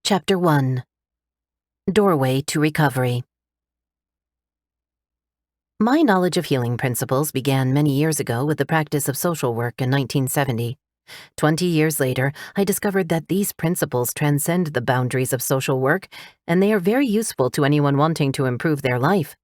Chapter 1. Doorway to Recovery. My knowledge of healing principles began many years ago with the practice of social work in 1970. 20 years later, I discovered that these principles transcend the boundaries of social work, and they are very useful to anyone wanting to improve their life.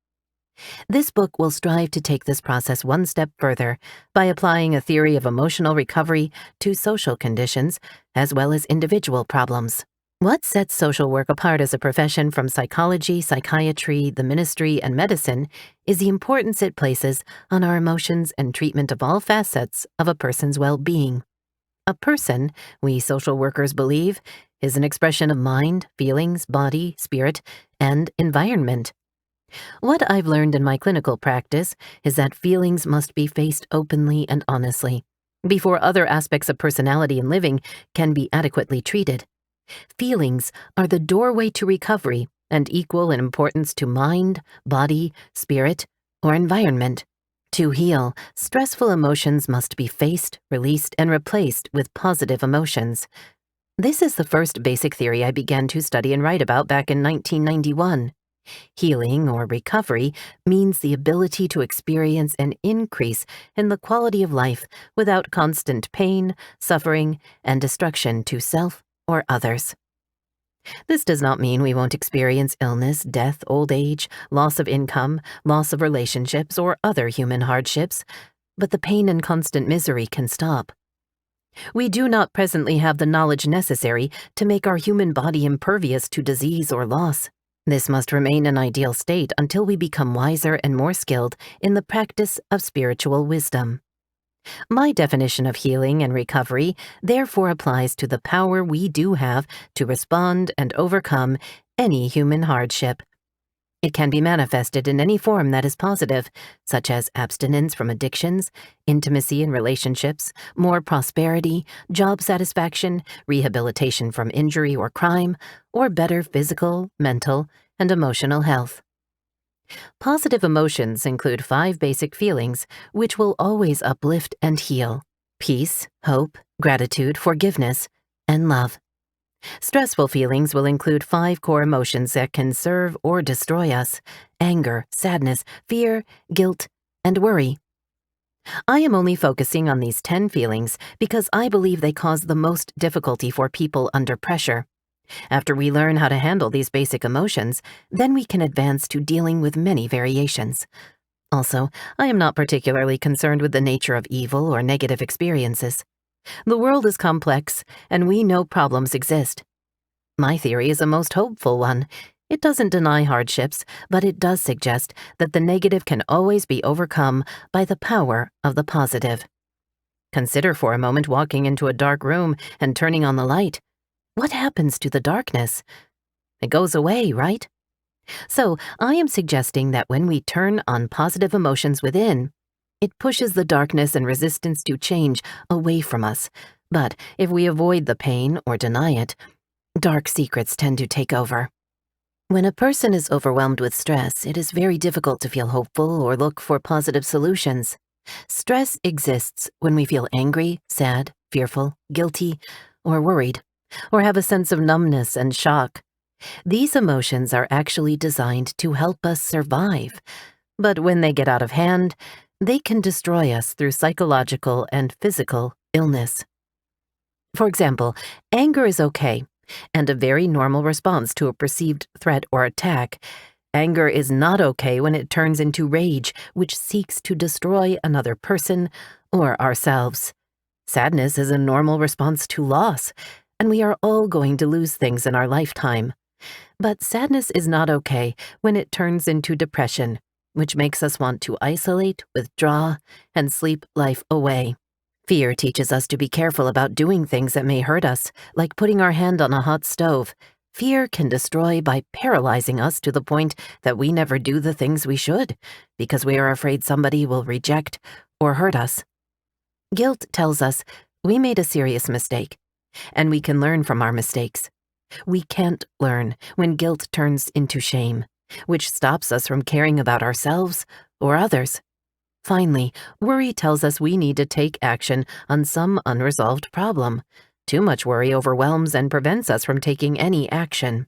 This book will strive to take this process one step further by applying a theory of emotional recovery to social conditions as well as individual problems. What sets social work apart as a profession from psychology, psychiatry, the ministry, and medicine is the importance it places on our emotions and treatment of all facets of a person's well-being. A person, we social workers believe, is an expression of mind, feelings, body, spirit, and environment. What I've learned in my clinical practice is that feelings must be faced openly and honestly before other aspects of personality and living can be adequately treated. Feelings are the doorway to recovery and equal in importance to mind, body, spirit, or environment. To heal, stressful emotions must be faced, released, and replaced with positive emotions. This is the first basic theory I began to study and write about back in 1991. Healing, or recovery, means the ability to experience an increase in the quality of life without constant pain, suffering, and destruction to self or others. This does not mean we won't experience illness, death, old age, loss of income, loss of relationships, or other human hardships, but the pain and constant misery can stop. We do not presently have the knowledge necessary to make our human body impervious to disease or loss. This must remain an ideal state until we become wiser and more skilled in the practice of spiritual wisdom. My definition of healing and recovery therefore applies to the power we do have to respond and overcome any human hardship. It can be manifested in any form that is positive, such as abstinence from addictions, intimacy in relationships, more prosperity, job satisfaction, rehabilitation from injury or crime, or better physical, mental, and emotional health. Positive emotions include 5 basic feelings which will always uplift and heal: peace, hope, gratitude, forgiveness, and love. Stressful feelings will include 5 core emotions that can serve or destroy us: anger, sadness, fear, guilt, and worry. I am only focusing on these 10 feelings because I believe they cause the most difficulty for people under pressure. After we learn how to handle these basic emotions, then we can advance to dealing with many variations. Also, I am not particularly concerned with the nature of evil or negative experiences. The world is complex, and we know problems exist. My theory is a most hopeful one. It doesn't deny hardships, but it does suggest that the negative can always be overcome by the power of the positive. Consider for a moment walking into a dark room and turning on the light. What happens to the darkness? It goes away, right? So, I am suggesting that when we turn on positive emotions within, it pushes the darkness and resistance to change away from us. But if we avoid the pain or deny it, dark secrets tend to take over. When a person is overwhelmed with stress, it is very difficult to feel hopeful or look for positive solutions. Stress exists when we feel angry, sad, fearful, guilty, or worried, or have a sense of numbness and shock. These emotions are actually designed to help us survive, but when they get out of hand, they can destroy us through psychological and physical illness. For example, anger is okay, and a very normal response to a perceived threat or attack. Anger is not okay when it turns into rage, which seeks to destroy another person or ourselves. Sadness is a normal response to loss, and we are all going to lose things in our lifetime. But sadness is not okay when it turns into depression, which makes us want to isolate, withdraw, and sleep life away. Fear teaches us to be careful about doing things that may hurt us, like putting our hand on a hot stove. Fear can destroy by paralyzing us to the point that we never do the things we should, because we are afraid somebody will reject or hurt us. Guilt tells us we made a serious mistake, and we can learn from our mistakes. We can't learn when guilt turns into shame, which stops us from caring about ourselves or others. Finally, worry tells us we need to take action on some unresolved problem. Too much worry overwhelms and prevents us from taking any action.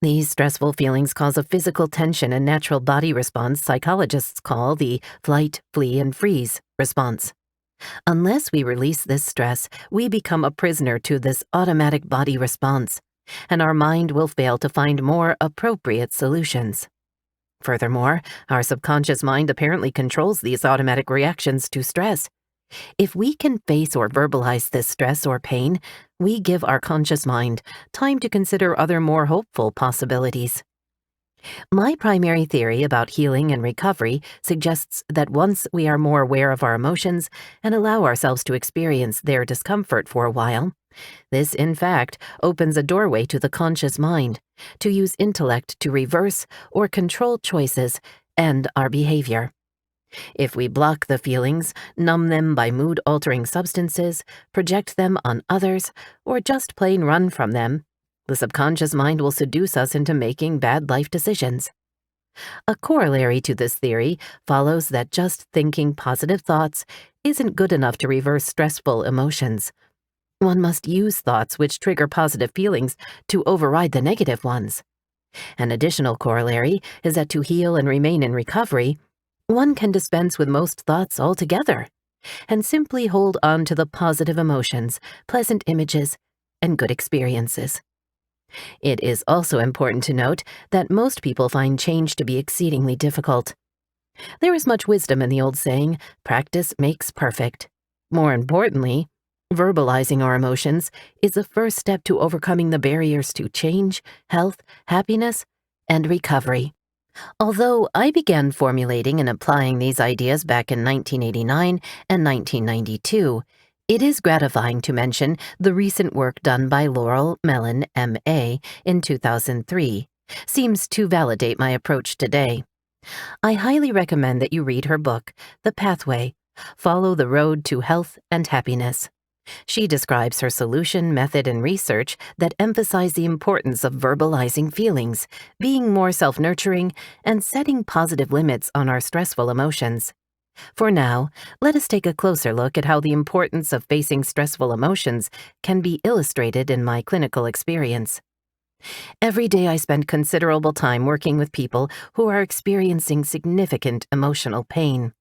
These stressful feelings cause a physical tension and natural body response psychologists call the flight, flee, and freeze response. Unless we release this stress, we become a prisoner to this automatic body response, and our mind will fail to find more appropriate solutions. Furthermore, our subconscious mind apparently controls these automatic reactions to stress. If we can face or verbalize this stress or pain, we give our conscious mind time to consider other more hopeful possibilities. My primary theory about healing and recovery suggests that once we are more aware of our emotions and allow ourselves to experience their discomfort for a while, this, in fact, opens a doorway to the conscious mind to use intellect to reverse or control choices and our behavior. If we block the feelings, numb them by mood-altering substances, project them on others, or just plain run from them, the subconscious mind will seduce us into making bad life decisions. A corollary to this theory follows that just thinking positive thoughts isn't good enough to reverse stressful emotions. One must use thoughts which trigger positive feelings to override the negative ones. An additional corollary is that to heal and remain in recovery, one can dispense with most thoughts altogether and simply hold on to the positive emotions, pleasant images, and good experiences. It is also important to note that most people find change to be exceedingly difficult. There is much wisdom in the old saying, practice makes perfect. More importantly, verbalizing our emotions is the first step to overcoming the barriers to change, health, happiness, and recovery. Although I began formulating and applying these ideas back in 1989 and 1992, it is gratifying to mention the recent work done by Laurel Mellon, M.A., in 2003. Seems to validate my approach today. I highly recommend that you read her book, The Pathway: Follow the Road to Health and Happiness. She describes her solution, method, and research that emphasize the importance of verbalizing feelings, being more self-nurturing, and setting positive limits on our stressful emotions. For now, let us take a closer look at how the importance of facing stressful emotions can be illustrated in my clinical experience. Every day I spend considerable time working with people who are experiencing significant emotional pain.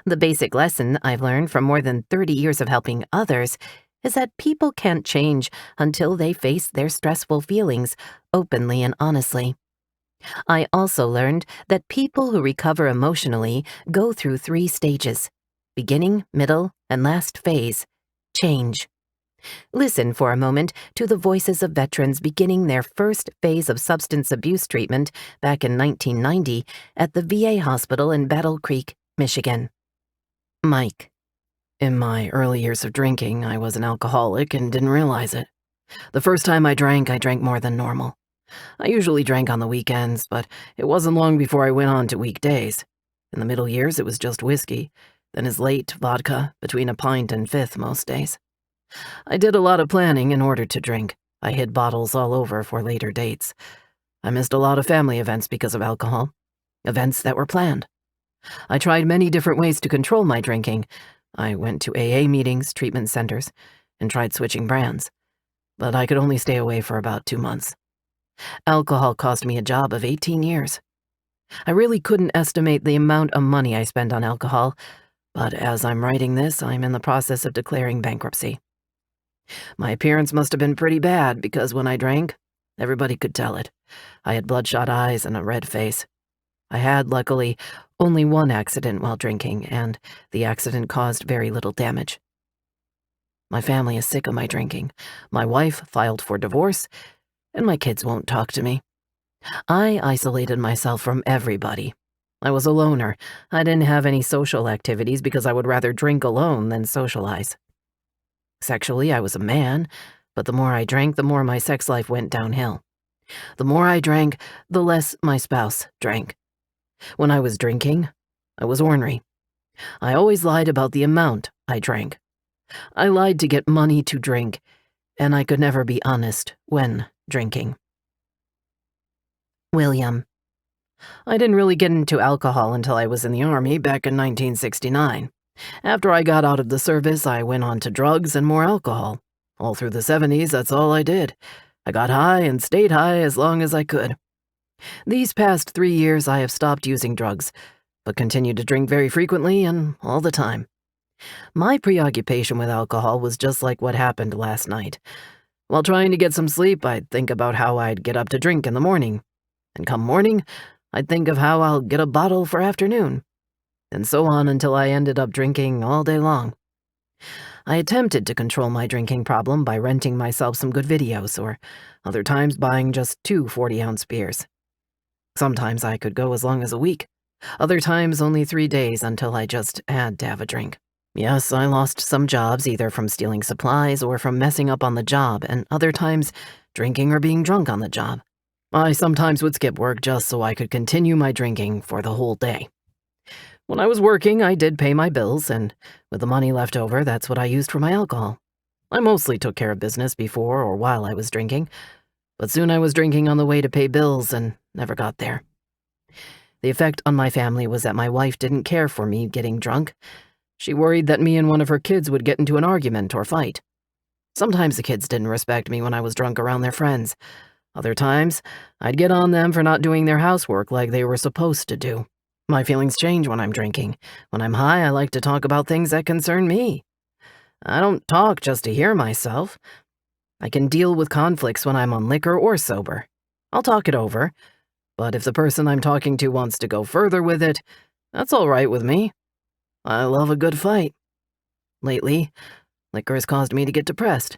The basic lesson I've learned from more than 30 years of helping others is that people can't change until they face their stressful feelings openly and honestly. I also learned that people who recover emotionally go through 3 stages: beginning, middle, and last phase: change. Listen for a moment to the voices of veterans beginning their first phase of substance abuse treatment back in 1990 at the VA hospital in Battle Creek, Michigan. Mike. In my early years of drinking, I was an alcoholic and didn't realize it. The first time I drank more than normal. I usually drank on the weekends, but it wasn't long before I went on to weekdays. In the middle years, it was just whiskey, then as late, vodka, between a pint and fifth most days. I did a lot of planning in order to drink. I hid bottles all over for later dates. I missed a lot of family events because of alcohol, events that were planned. I tried many different ways to control my drinking. I went to AA meetings, treatment centers, and tried switching brands. But I could only stay away for about 2 months. Alcohol cost me a job of 18 years. I really couldn't estimate the amount of money I spent on alcohol, but as I'm writing this, I'm in the process of declaring bankruptcy. My appearance must have been pretty bad because when I drank, everybody could tell it. I had bloodshot eyes and a red face. I had, luckily, only one accident while drinking, and the accident caused very little damage. My family is sick of my drinking. My wife filed for divorce, and my kids won't talk to me. I isolated myself from everybody. I was a loner. I didn't have any social activities because I would rather drink alone than socialize. Sexually, I was a man, but the more I drank, the more my sex life went downhill. The more I drank, the less my spouse drank. When I was drinking, I was ornery. I always lied about the amount I drank. I lied to get money to drink, and I could never be honest when drinking. William. I didn't really get into alcohol until I was in the Army back in 1969. After I got out of the service, I went on to drugs and more alcohol. All through the 70s, that's all I did. I got high and stayed high as long as I could. These past 3 years, I have stopped using drugs, but continue to drink very frequently and all the time. My preoccupation with alcohol was just like what happened last night. While trying to get some sleep, I'd think about how I'd get up to drink in the morning. And come morning, I'd think of how I'll get a bottle for afternoon. And so on until I ended up drinking all day long. I attempted to control my drinking problem by renting myself some good videos, or other times buying just 2 40-ounce beers. Sometimes I could go as long as a week, other times only 3 days until I just had to have a drink. Yes, I lost some jobs either from stealing supplies or from messing up on the job, and other times drinking or being drunk on the job. I sometimes would skip work just so I could continue my drinking for the whole day. When I was working, I did pay my bills, and with the money left over, that's what I used for my alcohol. I mostly took care of business before or while I was drinking, but soon I was drinking on the way to pay bills and never got there. The effect on my family was that my wife didn't care for me getting drunk. She worried that me and one of her kids would get into an argument or fight. Sometimes the kids didn't respect me when I was drunk around their friends. Other times, I'd get on them for not doing their housework like they were supposed to do. My feelings change when I'm drinking. When I'm high, I like to talk about things that concern me. I don't talk just to hear myself. I can deal with conflicts when I'm on liquor or sober. I'll talk it over, but if the person I'm talking to wants to go further with it, that's all right with me. I love a good fight. Lately, liquor has caused me to get depressed.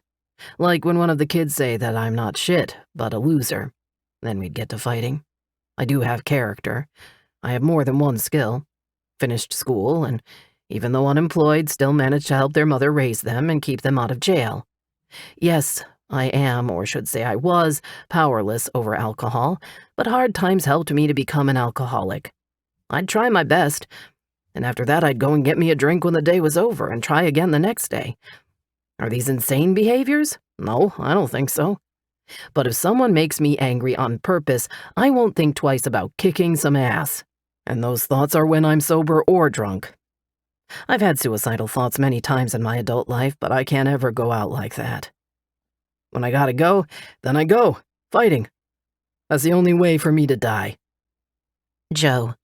Like when one of the kids say that I'm not shit, but a loser. Then we'd get to fighting. I do have character. I have more than one skill. Finished school, and even though unemployed, still managed to help their mother raise them and keep them out of jail. Yes, I am, or should say I was, powerless over alcohol, but hard times helped me to become an alcoholic. I'd try my best, and after that I'd go and get me a drink when the day was over and try again the next day. Are these insane behaviors? No, I don't think so. But if someone makes me angry on purpose, I won't think twice about kicking some ass. And those thoughts are when I'm sober or drunk. I've had suicidal thoughts many times in my adult life, but I can't ever go out like that. When I gotta go, then I go, fighting. That's the only way for me to die. Joe.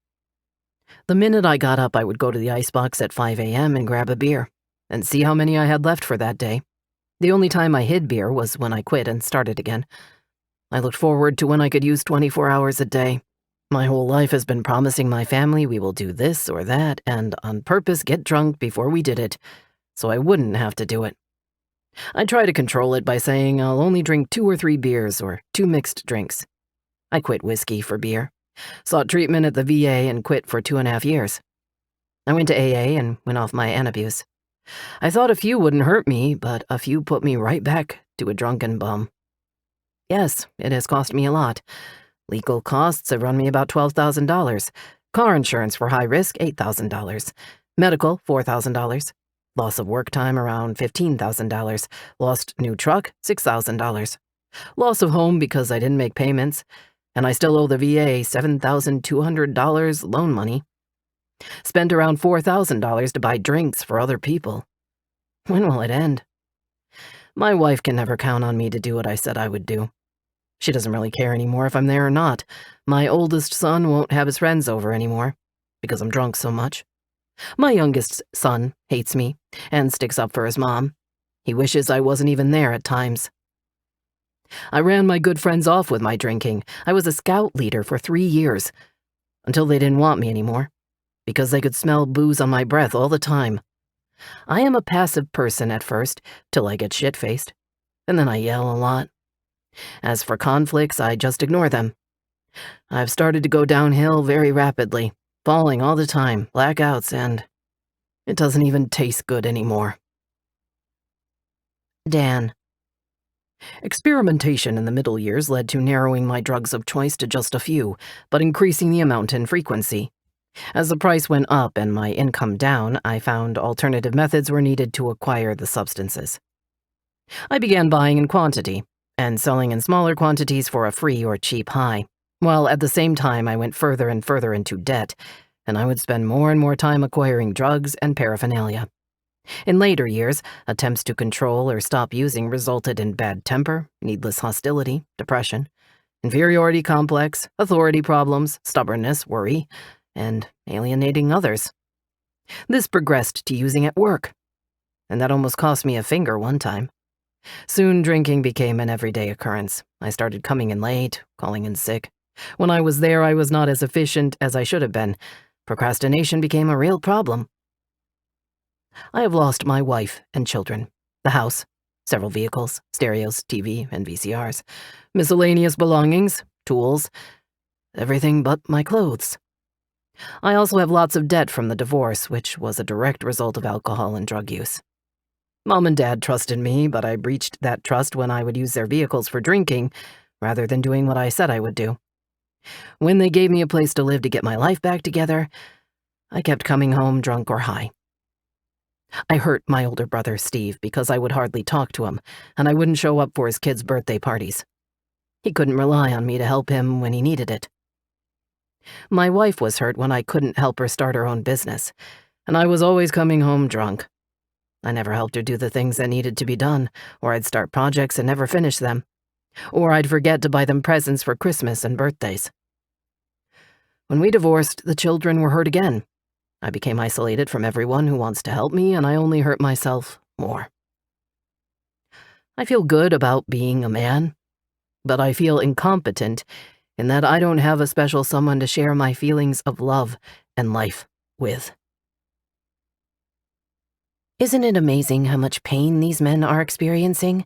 The minute I got up, I would go to the icebox at 5 a.m. and grab a beer, and see how many I had left for that day. The only time I hid beer was when I quit and started again. I looked forward to when I could use 24 hours a day. My whole life has been promising my family we will do this or that, and on purpose get drunk before we did it, so I wouldn't have to do it. I try to control it by saying I'll only drink 2 or 3 beers or 2 mixed drinks. I quit whiskey for beer, sought treatment at the VA and quit for 2.5 years. I went to AA and went off my Antabuse. I thought a few wouldn't hurt me, but a few put me right back to a drunken bum. Yes, it has cost me a lot. Legal costs have run me about $12,000. Car insurance for high risk, $8,000. Medical, $4,000. Loss of work time around $15,000. Lost new truck, $6,000. Loss of home because I didn't make payments, and I still owe the VA $7,200 loan money. Spent around $4,000 to buy drinks for other people. When will it end? My wife can never count on me to do what I said I would do. She doesn't really care anymore if I'm there or not. My oldest son won't have his friends over anymore because I'm drunk so much. My youngest son hates me and sticks up for his mom. He wishes I wasn't even there at times. I ran my good friends off with my drinking. I was a scout leader for 3 years until they didn't want me anymore because they could smell booze on my breath all the time. I am a passive person at first till I get shit-faced, and then I yell a lot. As for conflicts, I just ignore them. I've started to go downhill very rapidly, falling all the time, blackouts, and it doesn't even taste good anymore. Dan. Experimentation in the middle years led to narrowing my drugs of choice to just a few, but increasing the amount and frequency. As the price went up and my income down, I found alternative methods were needed to acquire the substances. I began buying in quantity and selling in smaller quantities for a free or cheap high, while at the same time I went further and further into debt, and I would spend more and more time acquiring drugs and paraphernalia. In later years, attempts to control or stop using resulted in bad temper, needless hostility, depression, inferiority complex, authority problems, stubbornness, worry, and alienating others. This progressed to using at work, and that almost cost me a finger one time. Soon, drinking became an everyday occurrence. I started coming in late, calling in sick. When I was there, I was not as efficient as I should have been. Procrastination became a real problem. I have lost my wife and children, the house, several vehicles, stereos, TV, and VCRs, miscellaneous belongings, tools, everything but my clothes. I also have lots of debt from the divorce, which was a direct result of alcohol and drug use. Mom and Dad trusted me, but I breached that trust when I would use their vehicles for drinking, rather than doing what I said I would do. When they gave me a place to live to get my life back together, I kept coming home drunk or high. I hurt my older brother, Steve, because I would hardly talk to him, and I wouldn't show up for his kids' birthday parties. He couldn't rely on me to help him when he needed it. My wife was hurt when I couldn't help her start her own business, and I was always coming home drunk. I never helped her do the things that needed to be done, or I'd start projects and never finish them, or I'd forget to buy them presents for Christmas and birthdays. When we divorced, the children were hurt again. I became isolated from everyone who wants to help me, and I only hurt myself more. I feel good about being a man, but I feel incompetent in that I don't have a special someone to share my feelings of love and life with. Isn't it amazing how much pain these men are experiencing?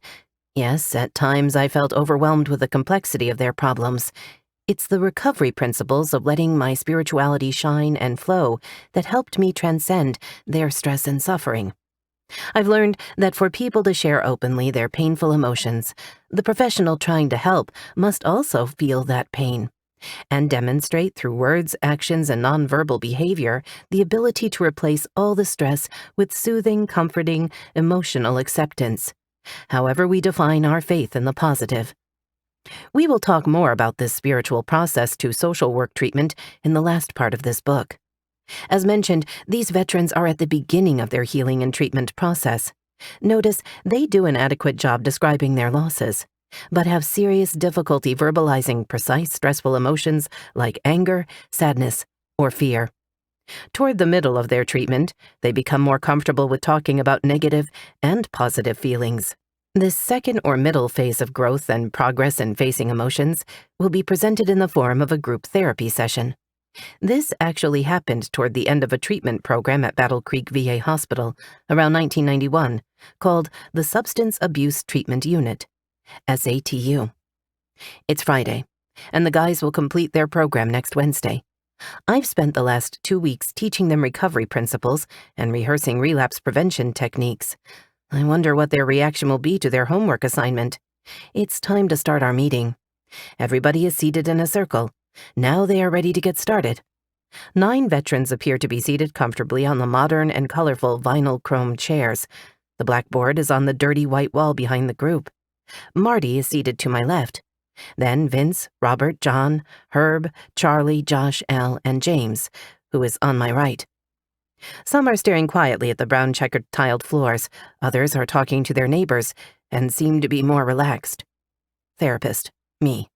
Yes, at times I felt overwhelmed with the complexity of their problems. It's the recovery principles of letting my spirituality shine and flow that helped me transcend their stress and suffering. I've learned that for people to share openly their painful emotions, the professional trying to help must also feel that pain and demonstrate through words, actions, and nonverbal behavior the ability to replace all the stress with soothing, comforting, emotional acceptance, however we define our faith in the positive. We will talk more about this spiritual process to social work treatment in the last part of this book. As mentioned, these veterans are at the beginning of their healing and treatment process. Notice they do an adequate job describing their losses, but have serious difficulty verbalizing precise stressful emotions like anger, sadness, or fear. Toward the middle of their treatment, they become more comfortable with talking about negative and positive feelings. This second or middle phase of growth and progress in facing emotions will be presented in the form of a group therapy session. This actually happened toward the end of a treatment program at Battle Creek VA Hospital around 1991 called the Substance Abuse Treatment Unit, SATU. It's Friday, and the guys will complete their program next Wednesday. I've spent the last 2 weeks teaching them recovery principles and rehearsing relapse prevention techniques. I wonder what their reaction will be to their homework assignment. It's time to start our meeting. Everybody is seated in a circle. Now they are ready to get started. 9 veterans appear to be seated comfortably on the modern and colorful vinyl chrome chairs. The blackboard is on the dirty white wall behind the group. Marty is seated to my left. Then Vince, Robert, John, Herb, Charlie, Josh, Al, and James, who is on my right. Some are staring quietly at the brown checkered tiled floors. Others are talking to their neighbors and seem to be more relaxed. Therapist, me.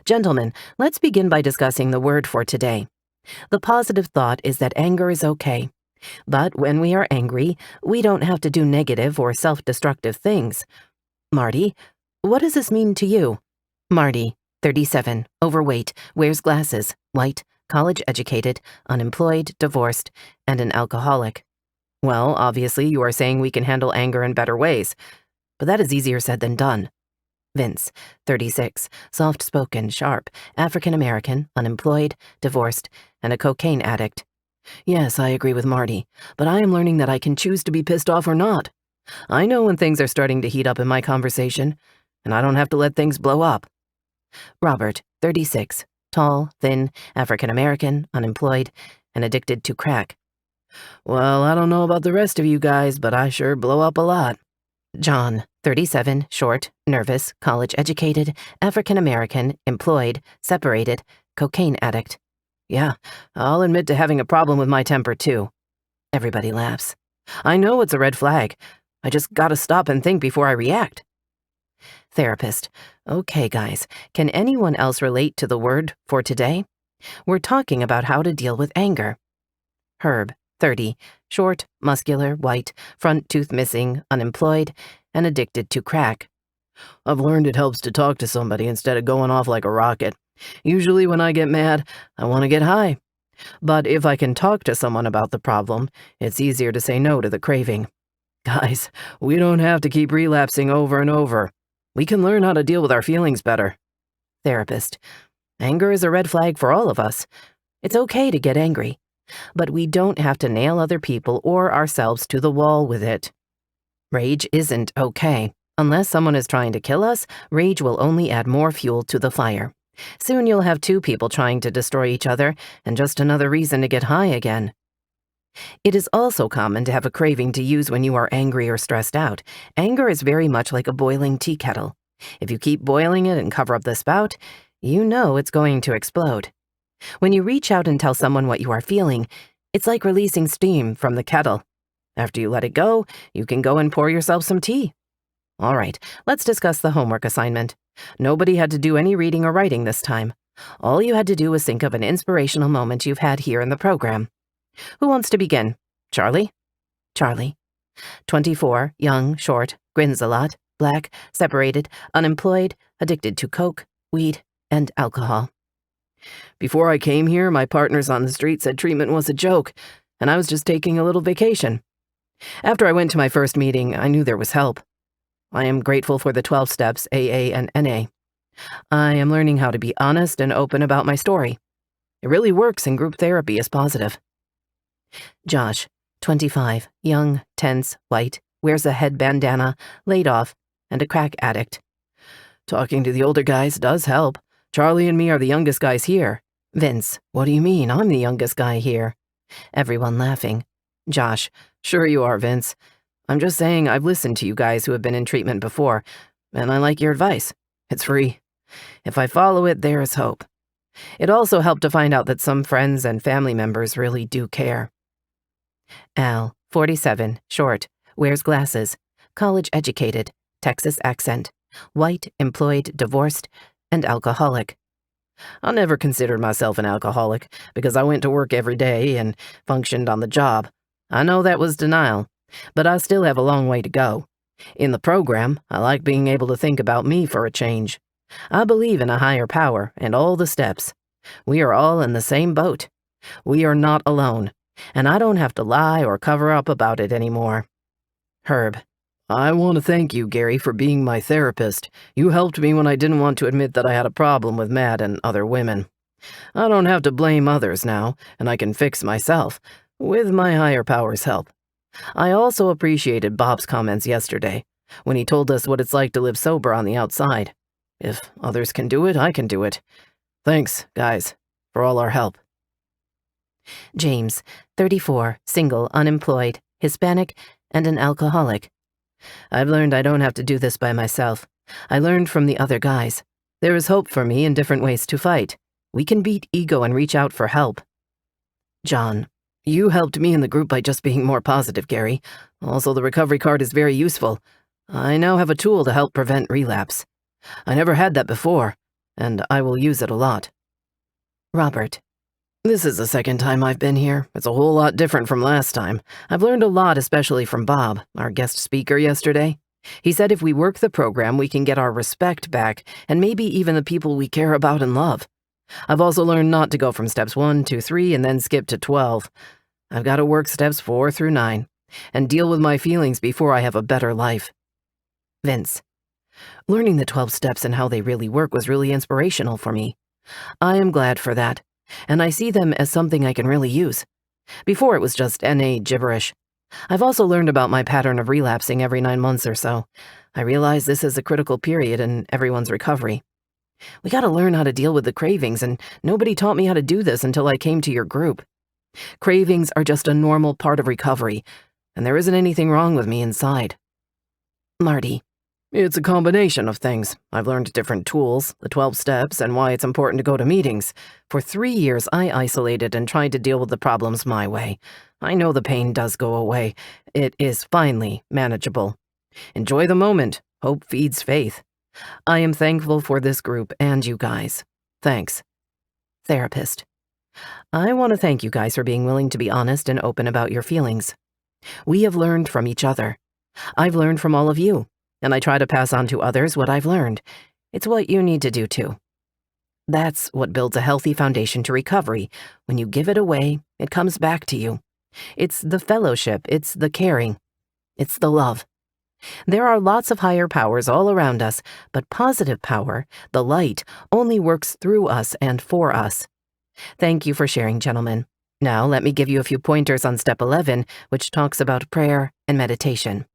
Gentlemen, let's begin by discussing the word for today. The positive thought is that anger is okay. But when we are angry, we don't have to do negative or self-destructive things. Marty, what does this mean to you? Marty, 37, overweight, wears glasses, white, college-educated, unemployed, divorced, and an alcoholic. Well, obviously you are saying we can handle anger in better ways, but that is easier said than done. Vince, 36, soft-spoken, sharp, African-American, unemployed, divorced, and a cocaine addict. Yes, I agree with Marty, but I am learning that I can choose to be pissed off or not. I know when things are starting to heat up in my conversation, and I don't have to let things blow up. Robert, 36, tall, thin, African-American, unemployed, and addicted to crack. Well, I don't know about the rest of you guys, but I sure blow up a lot. John, 37, short, nervous, college-educated, African-American, employed, separated, cocaine addict. Yeah, I'll admit to having a problem with my temper, too. Everybody laughs. I know it's a red flag. I just gotta stop and think before I react. Therapist. Okay, guys, can anyone else relate to the word for today? We're talking about how to deal with anger. Herb, 30, short, muscular, white, front tooth missing, unemployed, and addicted to crack. I've learned it helps to talk to somebody instead of going off like a rocket. Usually when I get mad, I want to get high. But if I can talk to someone about the problem, it's easier to say no to the craving. Guys, we don't have to keep relapsing over and over. We can learn how to deal with our feelings better. Therapist. Anger is a red flag for all of us. It's okay to get angry, but we don't have to nail other people or ourselves to the wall with it. Rage isn't okay. Unless someone is trying to kill us, rage will only add more fuel to the fire. Soon you'll have two people trying to destroy each other, and just another reason to get high again. It is also common to have a craving to use when you are angry or stressed out. Anger is very much like a boiling tea kettle. If you keep boiling it and cover up the spout, you know it's going to explode. When you reach out and tell someone what you are feeling, it's like releasing steam from the kettle. After you let it go, you can go and pour yourself some tea. All right, let's discuss the homework assignment. Nobody had to do any reading or writing this time. All you had to do was think of an inspirational moment you've had here in the program. Who wants to begin? Charlie? Charlie. 24, young, short, grins a lot, black, separated, unemployed, addicted to coke, weed, and alcohol. Before I came here, my partners on the street said treatment was a joke, and I was just taking a little vacation. After I went to my first meeting, I knew there was help. I am grateful for the 12 steps, AA and NA. I am learning how to be honest and open about my story. It really works, and group therapy is positive. Josh, 25, young, tense, white, wears a head bandana, laid off, and a crack addict. Talking to the older guys does help. Charlie and me are the youngest guys here. Vince, what do you mean? I'm the youngest guy here. Everyone laughing. Josh, sure you are, Vince. I'm just saying I've listened to you guys who have been in treatment before, and I like your advice. It's free. If I follow it, there is hope. It also helped to find out that some friends and family members really do care. Al, 47, short, wears glasses, college educated, Texas accent, white, employed, divorced, and alcoholic. I never considered myself an alcoholic because I went to work every day and functioned on the job. I know that was denial, but I still have a long way to go. In the program, I like being able to think about me for a change. I believe in a higher power and all the steps. We are all in the same boat. We are not alone, and I don't have to lie or cover up about it anymore. Herb. I want to thank you, Gary, for being my therapist. You helped me when I didn't want to admit that I had a problem with Matt and other women. I don't have to blame others now, and I can fix myself, with my higher power's help. I also appreciated Bob's comments yesterday, when he told us what it's like to live sober on the outside. If others can do it, I can do it. Thanks, guys, for all our help. James, 34, single, unemployed, Hispanic, and an alcoholic. I've learned I don't have to do this by myself. I learned from the other guys. There is hope for me and different ways to fight. We can beat ego and reach out for help. John, you helped me in the group by just being more positive, Gary. Also, the recovery card is very useful. I now have a tool to help prevent relapse. I never had that before, and I will use it a lot. Robert. This is the second time I've been here. It's a whole lot different from last time. I've learned a lot, especially from Bob, our guest speaker yesterday. He said if we work the program, we can get our respect back, and maybe even the people we care about and love. I've also learned not to go from steps 1 to 3 and then skip to 12. I've got to work steps 4 through 9, and deal with my feelings before I have a better life. Vince. Learning the 12 steps and how they really work was really inspirational for me. I am glad for that, and I see them as something I can really use. Before it was just NA gibberish. I've also learned about my pattern of relapsing every 9 months or so. I realize this is a critical period in everyone's recovery. We gotta learn how to deal with the cravings, and nobody taught me how to do this until I came to your group. Cravings are just a normal part of recovery, and there isn't anything wrong with me inside. Marty. It's a combination of things. I've learned different tools, the 12 steps, and why it's important to go to meetings. For 3 years, I isolated and tried to deal with the problems my way. I know the pain does go away. It is finally manageable. Enjoy the moment. Hope feeds faith. I am thankful for this group and you guys. Thanks. Therapist. I want to thank you guys for being willing to be honest and open about your feelings. We have learned from each other. I've learned from all of you, and I try to pass on to others what I've learned. It's what you need to do too. That's what builds a healthy foundation to recovery. When you give it away, it comes back to you. It's the fellowship, it's the caring, it's the love. There are lots of higher powers all around us, but positive power, the light, only works through us and for us. Thank you for sharing, gentlemen. Now let me give you a few pointers on step 11, which talks about prayer and meditation.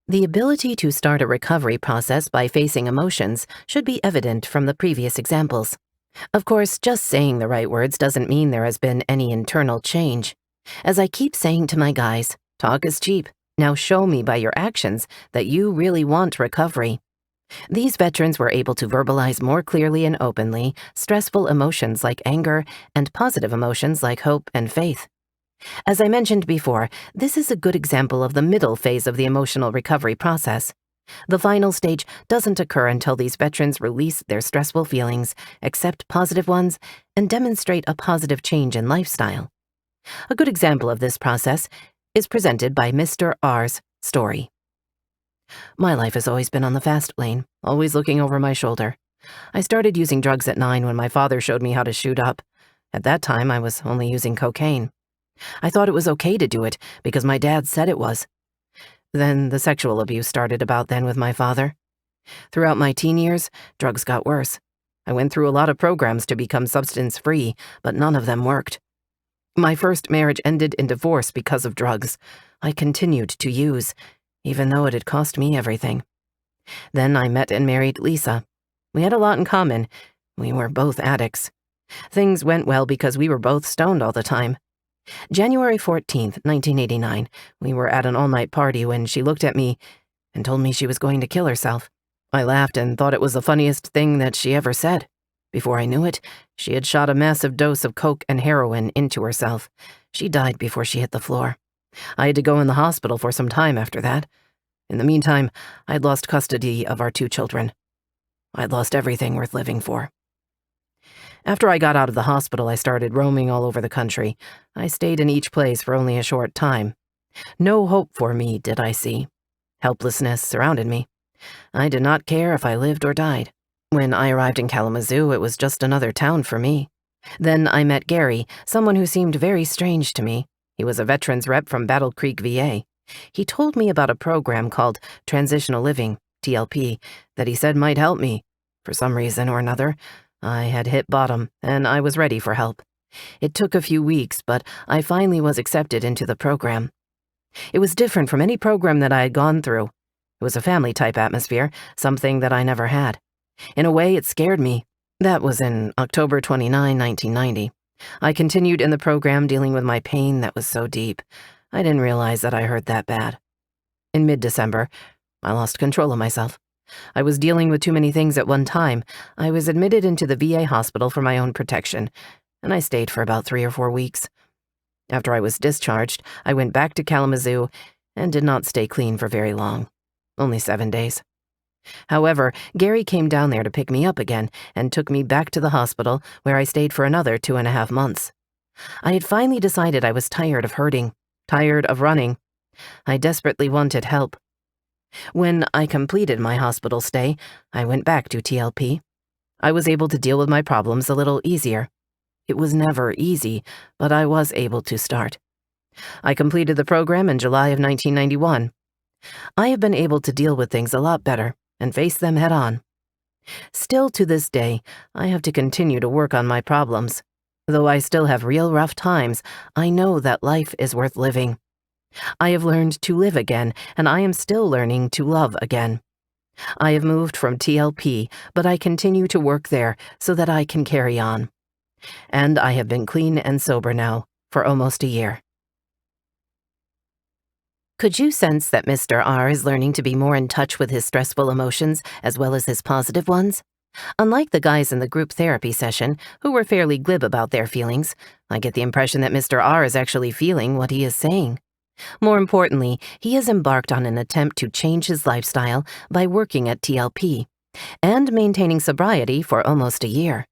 The ability to start a recovery process by facing emotions should be evident from the previous examples. Of course, just saying the right words doesn't mean there has been any internal change. As I keep saying to my guys, talk is cheap. Now show me by your actions that you really want recovery. These veterans were able to verbalize more clearly and openly stressful emotions like anger and positive emotions like hope and faith. As I mentioned before, this is a good example of the middle phase of the emotional recovery process. The final stage doesn't occur until these veterans release their stressful feelings, accept positive ones, and demonstrate a positive change in lifestyle. A good example of this process is presented by Mr. R's story. My life has always been on the fast lane, always looking over my shoulder. I started using drugs at 9 when my father showed me how to shoot up. At that time, I was only using cocaine. I thought it was okay to do it because my dad said it was. Then the sexual abuse started about then with my father. Throughout my teen years, drugs got worse. I went through a lot of programs to become substance-free, but none of them worked. My first marriage ended in divorce because of drugs. I continued to use, even though it had cost me everything. Then I met and married Lisa. We had a lot in common. We were both addicts. Things went well because we were both stoned all the time. January 14th, 1989, we were at an all-night party when she looked at me and told me she was going to kill herself. I laughed and thought it was the funniest thing that she ever said. Before I knew it, she had shot a massive dose of coke and heroin into herself. She died before she hit the floor. I had to go in the hospital for some time after that. In the meantime, I'd lost custody of our 2 children. I'd lost everything worth living for. After I got out of the hospital, I started roaming all over the country. I stayed in each place for only a short time. No hope for me did I see. Helplessness surrounded me. I did not care if I lived or died. When I arrived in Kalamazoo, it was just another town for me. Then I met Gary, someone who seemed very strange to me. He was a veterans rep from Battle Creek, VA. He told me about a program called Transitional Living, TLP, that he said might help me. For some reason or another, I had hit bottom, and I was ready for help. It took a few weeks, but I finally was accepted into the program. It was different from any program that I had gone through. It was a family-type atmosphere, something that I never had. In a way, it scared me. That was in October 29, 1990. I continued in the program dealing with my pain that was so deep. I didn't realize that I hurt that bad. In mid-December, I lost control of myself. I was dealing with too many things at one time. I was admitted into the VA hospital for my own protection, and I stayed for about 3 or 4 weeks. After I was discharged, I went back to Kalamazoo and did not stay clean for very long, only 7 days. However, Gary came down there to pick me up again and took me back to the hospital, where I stayed for another 2.5 months. I had finally decided I was tired of hurting, tired of running. I desperately wanted help. When I completed my hospital stay, I went back to TLP. I was able to deal with my problems a little easier. It was never easy, but I was able to start. I completed the program in July of 1991. I have been able to deal with things a lot better and face them head-on. Still to this day, I have to continue to work on my problems. Though I still have real rough times, I know that life is worth living. I have learned to live again, and I am still learning to love again. I have moved from TLP, but I continue to work there so that I can carry on. And I have been clean and sober now for almost a year. Could you sense that Mr. R is learning to be more in touch with his stressful emotions as well as his positive ones? Unlike the guys in the group therapy session, who were fairly glib about their feelings, I get the impression that Mr. R is actually feeling what he is saying. More importantly, he has embarked on an attempt to change his lifestyle by working at TLP and maintaining sobriety for almost a year.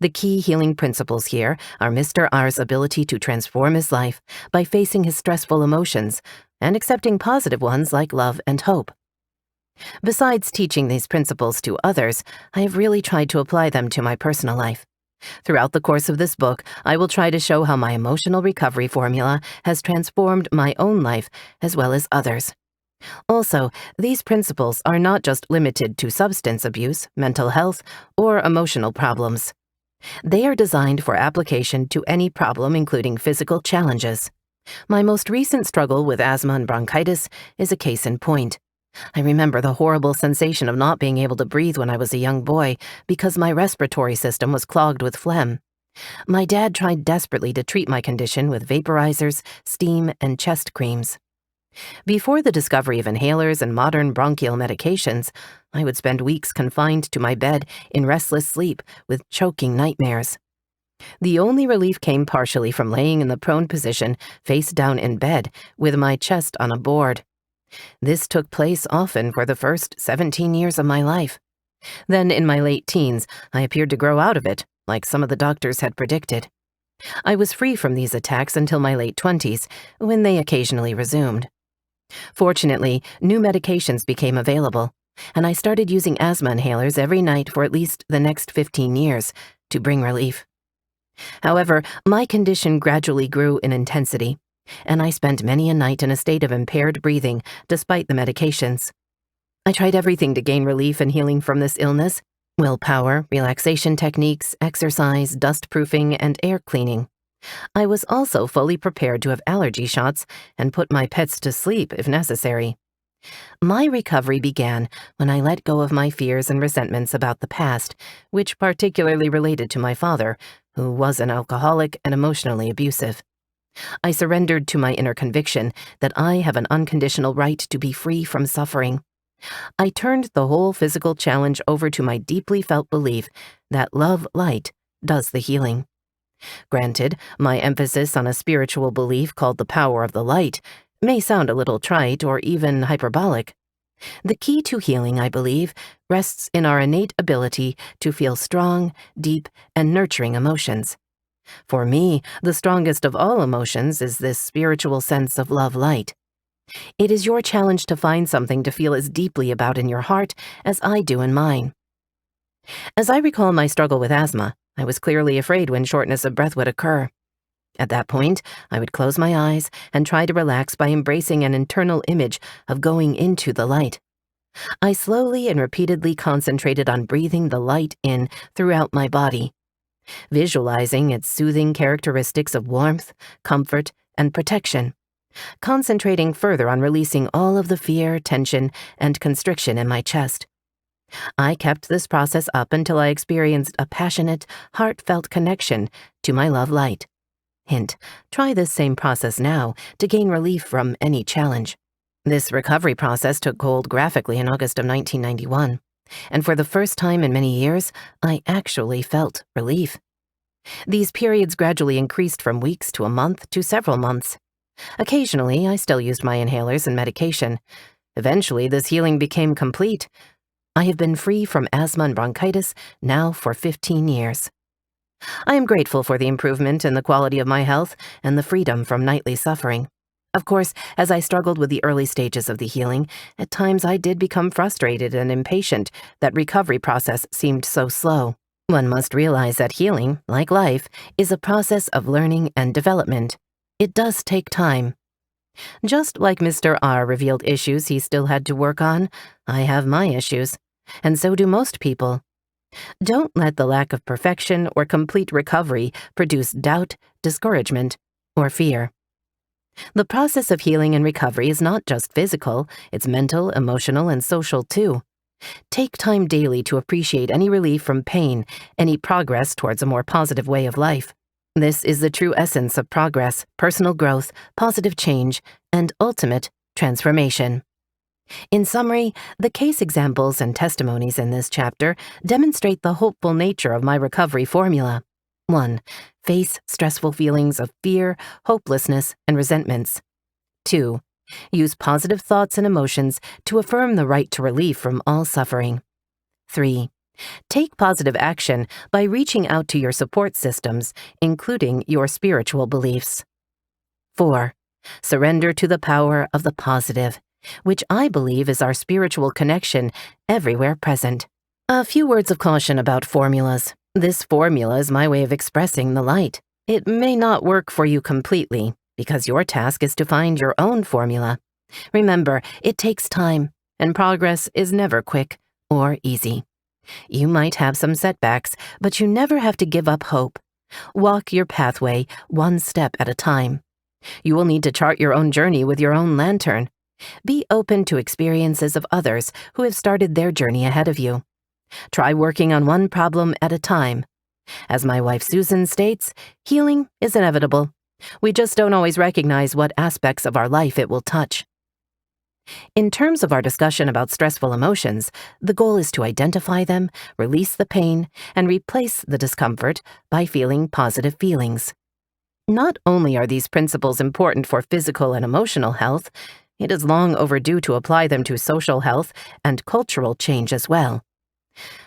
The key healing principles here are Mr. R's ability to transform his life by facing his stressful emotions and accepting positive ones like love and hope. Besides teaching these principles to others, I have really tried to apply them to my personal life. Throughout the course of this book, I will try to show how my emotional recovery formula has transformed my own life as well as others. Also, these principles are not just limited to substance abuse, mental health, or emotional problems. They are designed for application to any problem, including physical challenges. My most recent struggle with asthma and bronchitis is a case in point. I remember the horrible sensation of not being able to breathe when I was a young boy because my respiratory system was clogged with phlegm. My dad tried desperately to treat my condition with vaporizers, steam, and chest creams. Before the discovery of inhalers and modern bronchial medications, I would spend weeks confined to my bed in restless sleep with choking nightmares. The only relief came partially from laying in the prone position, face down in bed, with my chest on a board. This took place often for the first 17 years of my life. Then, in my late teens, I appeared to grow out of it, like some of the doctors had predicted. I was free from these attacks until my late 20s, when they occasionally resumed. Fortunately, new medications became available, and I started using asthma inhalers every night for at least the next 15 years to bring relief. However, my condition gradually grew in intensity, and I spent many a night in a state of impaired breathing despite the medications. I tried everything to gain relief and healing from this illness: willpower, relaxation techniques, exercise, dust-proofing, and air cleaning. I was also fully prepared to have allergy shots and put my pets to sleep if necessary. My recovery began when I let go of my fears and resentments about the past, which particularly related to my father, who was an alcoholic and emotionally abusive. I surrendered to my inner conviction that I have an unconditional right to be free from suffering. I turned the whole physical challenge over to my deeply felt belief that love light does the healing. Granted, my emphasis on a spiritual belief called the power of the light may sound a little trite or even hyperbolic. The key to healing, I believe, rests in our innate ability to feel strong, deep, and nurturing emotions. For me, the strongest of all emotions is this spiritual sense of love light. It is your challenge to find something to feel as deeply about in your heart as I do in mine. As I recall my struggle with asthma, I was clearly afraid when shortness of breath would occur. At that point, I would close my eyes and try to relax by embracing an internal image of going into the light. I slowly and repeatedly concentrated on breathing the light in throughout my body, visualizing its soothing characteristics of warmth, comfort, and protection, concentrating further on releasing all of the fear, tension, and constriction in my chest. I kept this process up until I experienced a passionate, heartfelt connection to my love light. Hint: try this same process now to gain relief from any challenge. This recovery process took hold graphically in August of 1991, and for the first time in many years, I actually felt relief. These periods gradually increased from weeks to a month to several months. Occasionally, I still used my inhalers and medication. Eventually, this healing became complete. I have been free from asthma and bronchitis now for 15 years. I am grateful for the improvement in the quality of my health and the freedom from nightly suffering. Of course, as I struggled with the early stages of the healing, at times I did become frustrated and impatient that recovery process seemed so slow. One must realize that healing, like life, is a process of learning and development. It does take time. Just like Mr. R revealed issues he still had to work on, I have my issues, and so do most people. Don't let the lack of perfection or complete recovery produce doubt, discouragement, or fear. The process of healing and recovery is not just physical, it's mental, emotional, and social too. Take time daily to appreciate any relief from pain, any progress towards a more positive way of life. This is the true essence of progress, personal growth, positive change, and ultimate transformation. In summary, the case examples and testimonies in this chapter demonstrate the hopeful nature of my recovery formula. 1. Face stressful feelings of fear, hopelessness, and resentments. 2. Use positive thoughts and emotions to affirm the right to relief from all suffering. 3. Take positive action by reaching out to your support systems, including your spiritual beliefs. 4. Surrender to the power of the positive, which I believe is our spiritual connection everywhere present. A few words of caution about formulas. This formula is my way of expressing the light. It may not work for you completely, because your task is to find your own formula. Remember, it takes time, and progress is never quick or easy. You might have some setbacks, but you never have to give up hope. Walk your pathway one step at a time. You will need to chart your own journey with your own lantern. Be open to experiences of others who have started their journey ahead of you. Try working on one problem at a time. As my wife Susan states, healing is inevitable. We just don't always recognize what aspects of our life it will touch. In terms of our discussion about stressful emotions, the goal is to identify them, release the pain, and replace the discomfort by feeling positive feelings. Not only are these principles important for physical and emotional health, it is long overdue to apply them to social health and cultural change as well.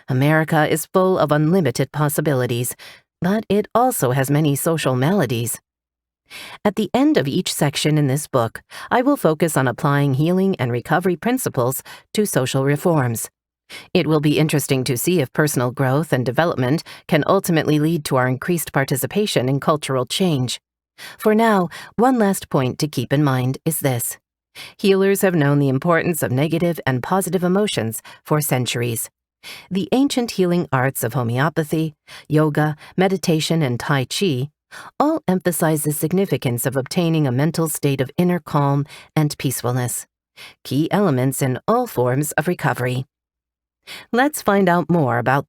America is full of unlimited possibilities, but it also has many social maladies. At the end of each section in this book, I will focus on applying healing and recovery principles to social reforms. It will be interesting to see if personal growth and development can ultimately lead to our increased participation in cultural change. For now, one last point to keep in mind is this. Healers have known the importance of negative and positive emotions for centuries. The ancient healing arts of homeopathy, yoga, meditation, and Tai Chi all emphasize the significance of obtaining a mental state of inner calm and peacefulness, key elements in all forms of recovery. Let's find out more about